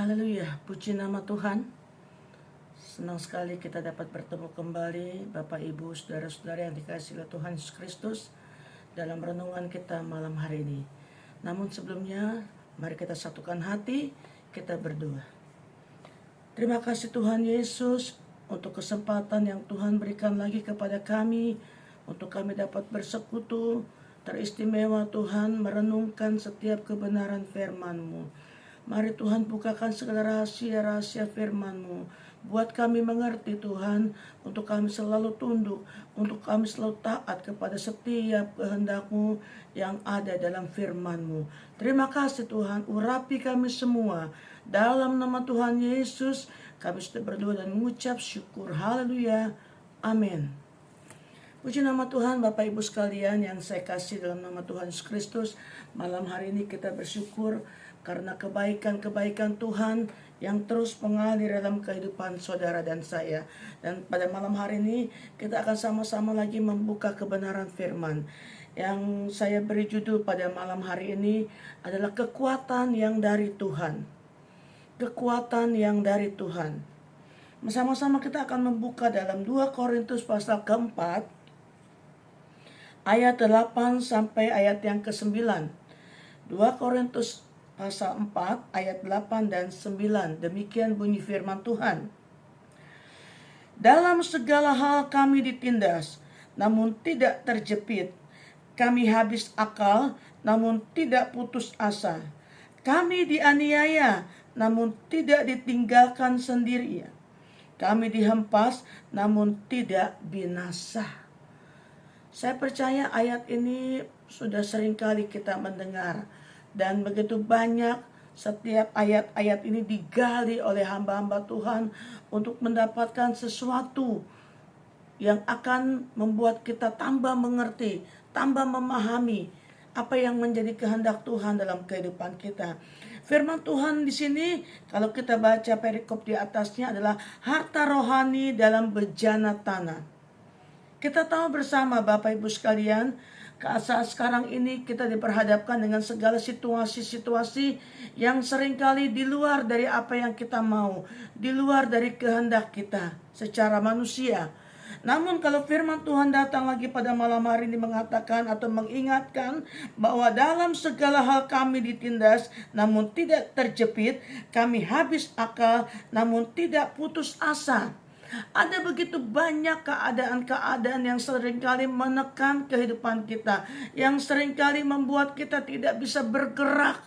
Haleluya, puji nama Tuhan. Senang sekali kita dapat bertemu kembali Bapak Ibu Saudara-saudara yang dikasihi oleh Tuhan Yesus Kristus dalam renungan kita malam hari ini. Namun sebelumnya mari kita satukan hati, kita berdoa. Terima kasih Tuhan Yesus untuk kesempatan yang Tuhan berikan lagi kepada kami, untuk kami dapat bersekutu. Teristimewa Tuhan merenungkan setiap kebenaran firman-Mu. Mari Tuhan bukakan segala rahasia-rahasia firman-Mu. Buat kami mengerti Tuhan, untuk kami selalu tunduk, untuk kami selalu taat kepada setiap kehendak-Mu yang ada dalam firman-Mu. Terima kasih Tuhan, urapi kami semua. Dalam nama Tuhan Yesus, kami sudah berdoa dan mengucap syukur. Haleluya. Amin. Puji nama Tuhan, Bapak Ibu sekalian yang saya kasih dalam nama Tuhan Yesus Kristus. Malam hari ini kita bersyukur karena kebaikan-kebaikan Tuhan yang terus mengalir dalam kehidupan saudara dan saya. Dan pada malam hari ini kita akan sama-sama lagi membuka kebenaran firman. Yang saya beri judul pada malam hari ini adalah kekuatan yang dari Tuhan. Kekuatan yang dari Tuhan. Sama-sama kita akan membuka dalam 2 Korintus pasal keempat, ayat 8 sampai ayat yang ke-9. 2 Korintus pasal 4 ayat 8 dan 9. Demikian bunyi firman Tuhan. Dalam segala hal kami ditindas, namun tidak terjepit. Kami habis akal, namun tidak putus asa. Kami dianiaya, namun tidak ditinggalkan sendirian. Kami dihempas, namun tidak binasa. Saya percaya ayat ini sudah seringkali kita mendengar. Dan begitu banyak setiap ayat-ayat ini digali oleh hamba-hamba Tuhan untuk mendapatkan sesuatu yang akan membuat kita tambah mengerti, tambah memahami apa yang menjadi kehendak Tuhan dalam kehidupan kita. Firman Tuhan di sini, kalau kita baca perikop di atasnya, adalah harta rohani dalam bejana tanah. Kita tahu bersama Bapak Ibu sekalian, saat sekarang ini kita diperhadapkan dengan segala situasi-situasi yang seringkali di luar dari apa yang kita mau, di luar dari kehendak kita secara manusia. Namun kalau firman Tuhan datang lagi pada malam hari ini mengatakan atau mengingatkan bahwa dalam segala hal kami ditindas namun tidak terjepit, kami habis akal namun tidak putus asa. Ada begitu banyak keadaan-keadaan yang seringkali menekan kehidupan kita, yang seringkali membuat kita tidak bisa bergerak.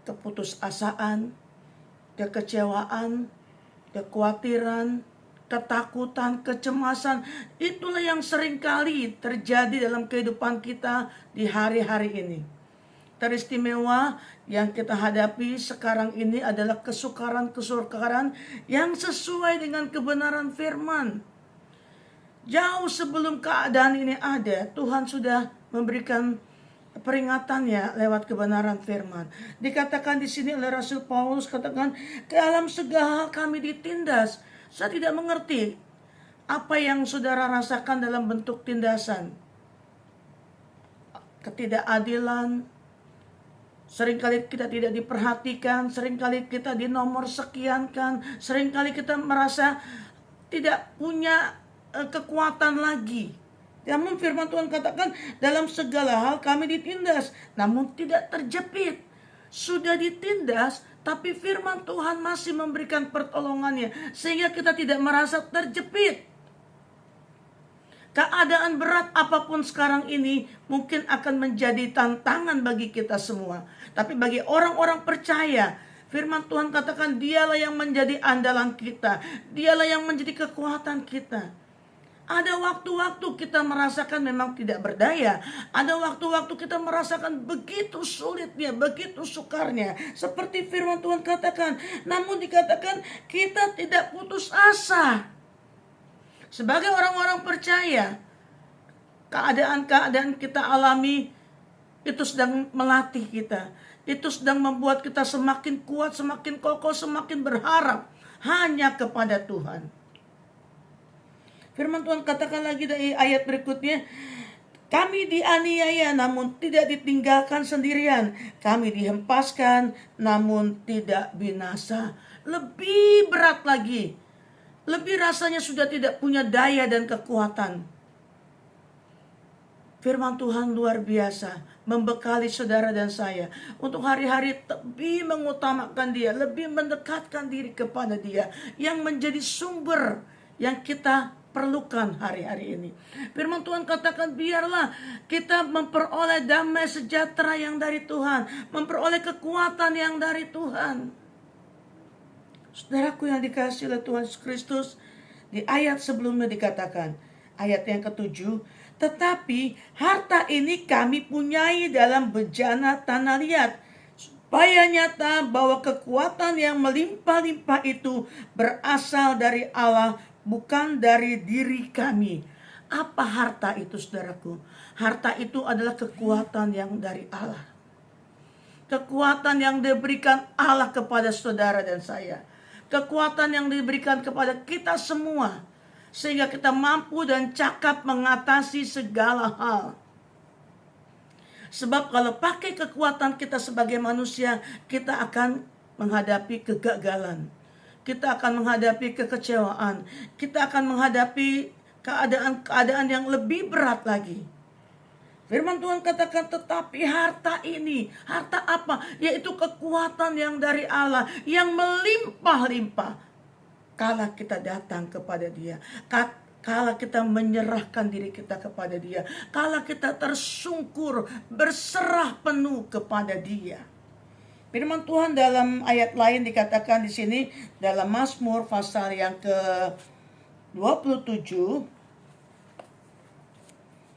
Keputusasaan, kekecewaan, kekhawatiran, ketakutan, kecemasan, itulah yang seringkali terjadi dalam kehidupan kita di hari-hari ini. Teristimewa yang kita hadapi sekarang ini adalah kesukaran-kesukaran yang sesuai dengan kebenaran firman. Jauh sebelum keadaan ini ada, Tuhan sudah memberikan peringatannya lewat kebenaran firman. Dikatakan di sini oleh Rasul Paulus, katakan, dalam segala hal kami ditindas. Saya tidak mengerti apa yang saudara rasakan dalam bentuk tindasan. Ketidakadilan, seringkali kita tidak diperhatikan, seringkali kita dinomor sekiankan, seringkali kita merasa tidak punya kekuatan lagi. Namun firman Tuhan katakan, dalam segala hal kami ditindas, namun tidak terjepit. Sudah ditindas, tapi firman Tuhan masih memberikan pertolongannya, sehingga kita tidak merasa terjepit. Keadaan berat apapun sekarang ini mungkin akan menjadi tantangan bagi kita semua. Tapi bagi orang-orang percaya, firman Tuhan katakan dialah yang menjadi andalan kita. Dialah yang menjadi kekuatan kita. Ada waktu-waktu kita merasakan memang tidak berdaya. Ada waktu-waktu kita merasakan begitu sulitnya, begitu sukarnya. Seperti firman Tuhan katakan. Namun dikatakan kita tidak putus asa. Sebagai orang-orang percaya, keadaan-keadaan kita alami itu sedang melatih kita. Itu sedang membuat kita semakin kuat, semakin kokoh, semakin berharap hanya kepada Tuhan. Firman Tuhan katakan lagi dari ayat berikutnya, Kami dianiaya namun tidak ditinggalkan sendirian. Kami dihempaskan namun tidak binasa. Lebih berat lagi. Lebih rasanya sudah tidak punya daya dan kekuatan. Firman Tuhan luar biasa, membekali saudara dan saya untuk hari-hari lebih mengutamakan Dia, lebih mendekatkan diri kepada Dia yang menjadi sumber yang kita perlukan hari-hari ini. Firman Tuhan katakan, biarlah kita memperoleh damai sejahtera yang dari Tuhan, memperoleh kekuatan yang dari Tuhan. Saudaraku yang dikasihi oleh Tuhan Yesus Kristus, di ayat sebelumnya dikatakan, ayat yang ketujuh, tetapi harta ini kami punyai dalam bejana tanah liat, supaya nyata bahwa kekuatan yang melimpah-limpah itu berasal dari Allah, bukan dari diri kami. Apa harta itu, saudaraku? Harta itu adalah kekuatan yang dari Allah. Kekuatan yang diberikan Allah kepada saudara dan saya. Kekuatan yang diberikan kepada kita semua, sehingga kita mampu dan cakap mengatasi segala hal. Sebab kalau pakai kekuatan kita sebagai manusia, kita akan menghadapi kegagalan. Kita akan menghadapi kekecewaan. Kita akan menghadapi keadaan-keadaan yang lebih berat lagi. Firman Tuhan katakan, tetapi harta ini, harta apa? Yaitu kekuatan yang dari Allah, yang melimpah-limpah. Kala kita datang kepada Dia, kala kita menyerahkan diri kita kepada Dia, kala kita tersungkur, berserah penuh kepada Dia. Firman Tuhan dalam ayat lain dikatakan di sini, dalam Mazmur pasal yang ke-27,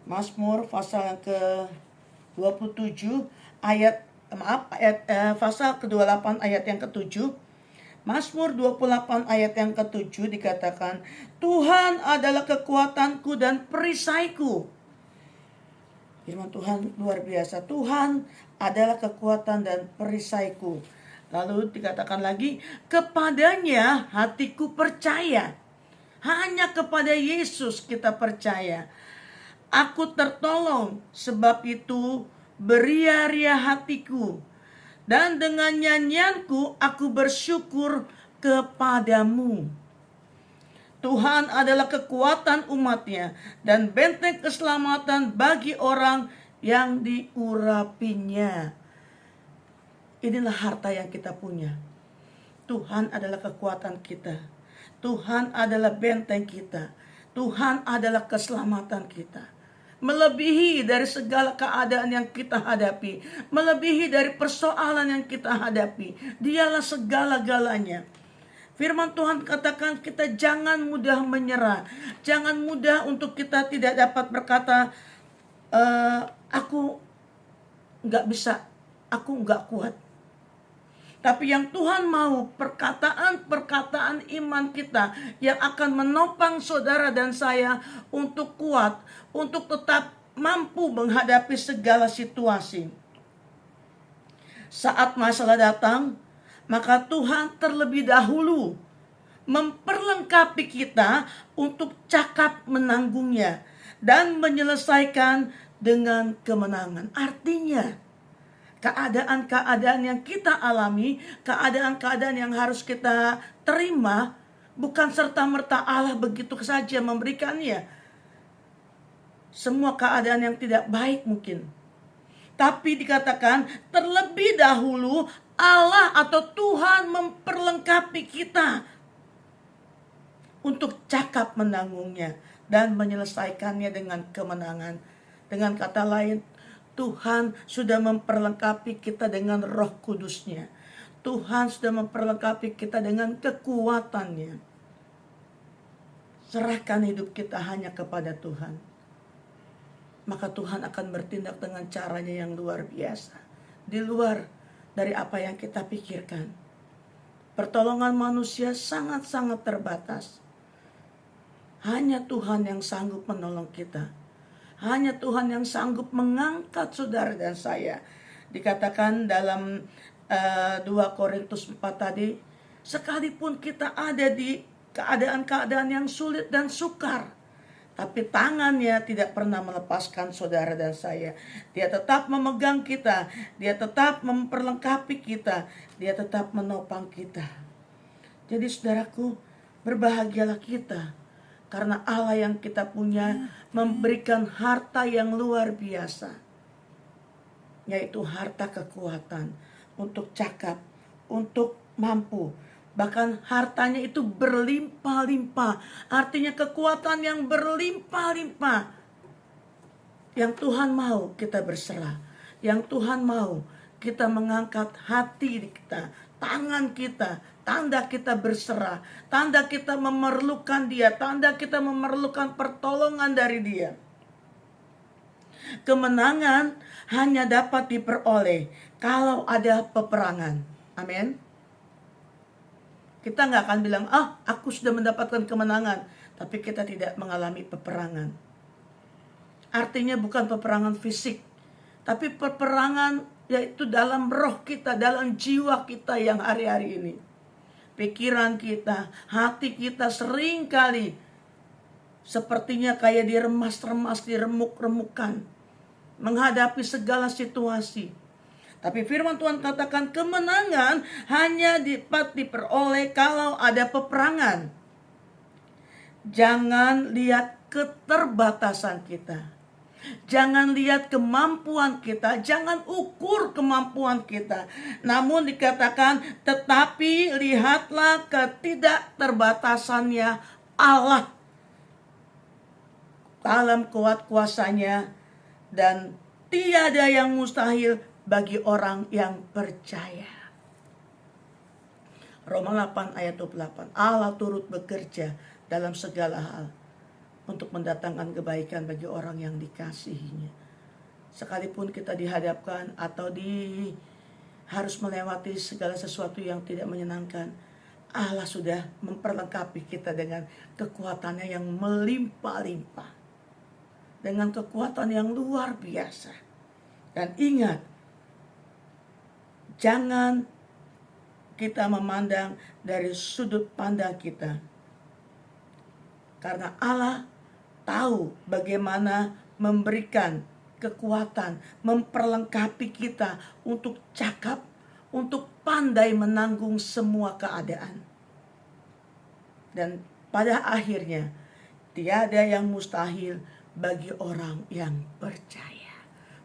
Mazmur pasal yang ke-27 pasal ke-28 ayat yang ke-7. Mazmur 28 ayat yang ke-7 dikatakan, Tuhan adalah kekuatanku dan perisaiku. Firman Tuhan luar biasa. Tuhan adalah kekuatan dan perisaiku. Lalu dikatakan lagi, kepadanya hatiku percaya. Hanya kepada Yesus kita percaya. Aku tertolong, sebab itu beria-ria hatiku. Dan dengan nyanyianku aku bersyukur kepadamu. Tuhan adalah kekuatan umatnya dan benteng keselamatan bagi orang yang diurapinya. Inilah harta yang kita punya. Tuhan adalah kekuatan kita. Tuhan adalah benteng kita. Tuhan adalah keselamatan kita. Melebihi dari segala keadaan yang kita hadapi, melebihi dari persoalan yang kita hadapi. Dialah segala-galanya. Firman Tuhan katakan kita jangan mudah menyerah. Jangan mudah untuk kita tidak dapat berkata, aku gak bisa, aku gak kuat. Tapi yang Tuhan mau, perkataan-perkataan iman kita yang akan menopang saudara dan saya untuk kuat, untuk tetap mampu menghadapi segala situasi. Saat masalah datang, maka Tuhan terlebih dahulu memperlengkapi kita untuk cakap menanggungnya dan menyelesaikan dengan kemenangan. Artinya, keadaan-keadaan yang kita alami, keadaan-keadaan yang harus kita terima, bukan serta-merta Allah begitu saja memberikannya. Semua keadaan yang tidak baik mungkin. Tapi dikatakan terlebih dahulu Allah atau Tuhan memperlengkapi kita untuk cakap menanggungnya dan menyelesaikannya dengan kemenangan. Dengan kata lain, Tuhan sudah memperlengkapi kita dengan Roh Kudus-Nya. Tuhan sudah memperlengkapi kita dengan kekuatannya. Serahkan hidup kita hanya kepada Tuhan. Maka Tuhan akan bertindak dengan caranya yang luar biasa. Di luar dari apa yang kita pikirkan. Pertolongan manusia sangat-sangat terbatas. Hanya Tuhan yang sanggup menolong kita. Hanya Tuhan yang sanggup mengangkat saudara dan saya. Dikatakan dalam 2 Korintus 4 tadi, sekalipun kita ada di keadaan-keadaan yang sulit dan sukar, tapi tangannya tidak pernah melepaskan saudara dan saya. Dia tetap memegang kita, dia tetap memperlengkapi kita, dia tetap menopang kita. Jadi saudaraku, berbahagialah kita karena Allah yang kita punya memberikan harta yang luar biasa, yaitu harta kekuatan untuk cakap, untuk mampu. Bahkan hartanya itu berlimpah-limpah. Artinya kekuatan yang berlimpah-limpah. Yang Tuhan mau kita berserah. Yang Tuhan mau kita mengangkat hati kita, tangan kita, tanda kita berserah, tanda kita memerlukan Dia, tanda kita memerlukan pertolongan dari Dia. Kemenangan hanya dapat diperoleh kalau ada peperangan. Amin. Kita gak akan bilang, aku sudah mendapatkan kemenangan, tapi kita tidak mengalami peperangan. Artinya bukan peperangan fisik, tapi peperangan yaitu dalam roh kita, dalam jiwa kita yang hari-hari ini. Pikiran kita, hati kita seringkali sepertinya kayak diremas-remas, diremuk-remukan, menghadapi segala situasi. Tapi firman Tuhan katakan kemenangan hanya dapat diperoleh kalau ada peperangan. Jangan lihat keterbatasan kita. Jangan lihat kemampuan kita, jangan ukur kemampuan kita. Namun dikatakan, tetapi lihatlah ketidakterbatasannya Allah dalam kuat kuasanya, dan tiada yang mustahil bagi orang yang percaya. Roma 8 ayat 28. Allah turut bekerja dalam segala hal untuk mendatangkan kebaikan bagi orang yang dikasihinya. Sekalipun kita dihadapkan atau harus melewati segala sesuatu yang tidak menyenangkan, Allah sudah memperlengkapi kita dengan kekuatannya yang melimpah-limpah, dengan kekuatan yang luar biasa. Dan ingat, jangan kita memandang dari sudut pandang kita. Karena Allah tahu bagaimana memberikan kekuatan, memperlengkapi kita untuk cakap, untuk pandai menanggung semua keadaan. Dan pada akhirnya, tiada yang mustahil bagi orang yang percaya.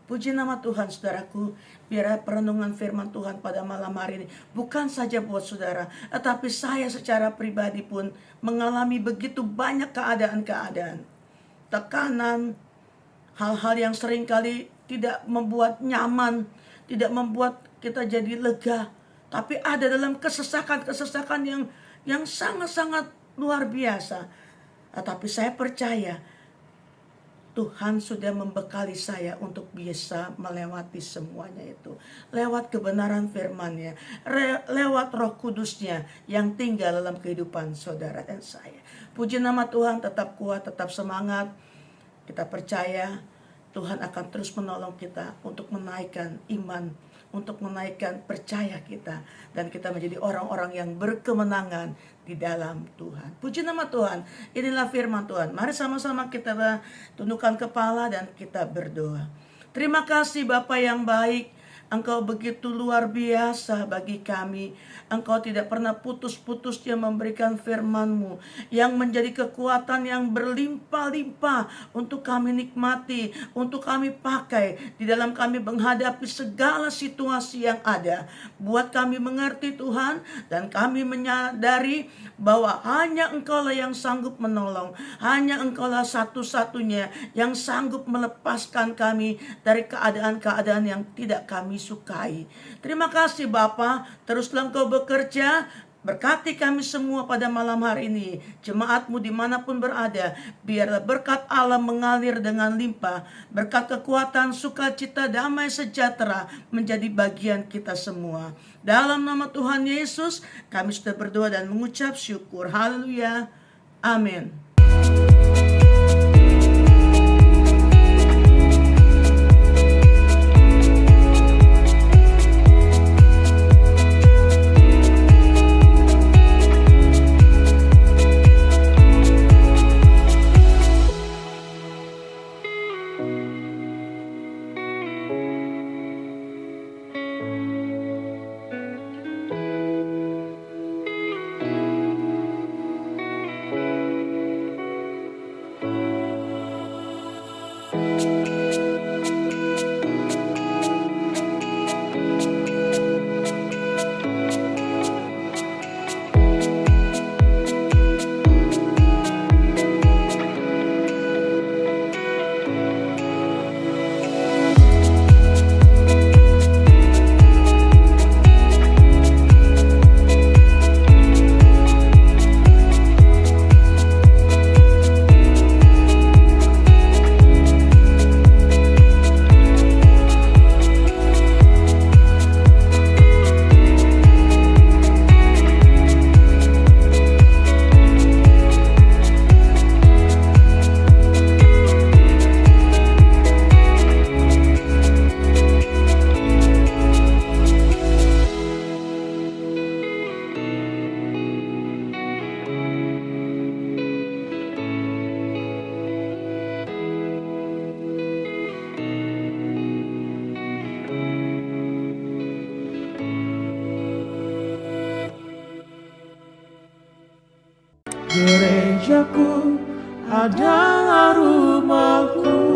Puji nama Tuhan, saudaraku. Biar perenungan firman Tuhan pada malam hari ini bukan saja buat saudara, tetapi saya secara pribadi pun mengalami begitu banyak keadaan-keadaan, tekanan, hal-hal yang seringkali tidak membuat nyaman, tidak membuat kita jadi lega, tapi ada dalam kesesakan-kesesakan yang sangat-sangat luar biasa. Tetapi saya percaya Tuhan sudah membekali saya untuk bisa melewati semuanya itu. Lewat kebenaran firman-Nya, lewat Roh Kudus-Nya yang tinggal dalam kehidupan saudara dan saya. Puji nama Tuhan, tetap kuat, tetap semangat. Kita percaya Tuhan akan terus menolong kita untuk menaikkan iman, untuk menaikkan percaya kita, dan kita menjadi orang-orang yang berkemenangan di dalam Tuhan. Puji nama Tuhan. Inilah firman Tuhan. Mari sama-sama kita tundukkan kepala dan kita berdoa. Terima kasih Bapa yang baik. Engkau begitu luar biasa bagi kami. Engkau tidak pernah putus-putusnya memberikan firman-Mu yang menjadi kekuatan yang berlimpah-limpah untuk kami nikmati, untuk kami pakai di dalam kami menghadapi segala situasi yang ada. Buat kami mengerti Tuhan, dan kami menyadari bahwa hanya Engkaulah yang sanggup menolong, hanya Engkaulah satu-satunya yang sanggup melepaskan kami dari keadaan-keadaan yang tidak kami sukai. Terima kasih Bapa, teruslah Engkau bekerja. Berkati kami semua pada malam hari ini. Jemaat-Mu dimanapun berada, biarlah berkat Allah mengalir dengan limpah. Berkat kekuatan, sukacita, damai, sejahtera menjadi bagian kita semua. Dalam nama Tuhan Yesus, kami sudah berdoa dan mengucap syukur. Haleluya. Amin. Gerejaku adalah rumahku.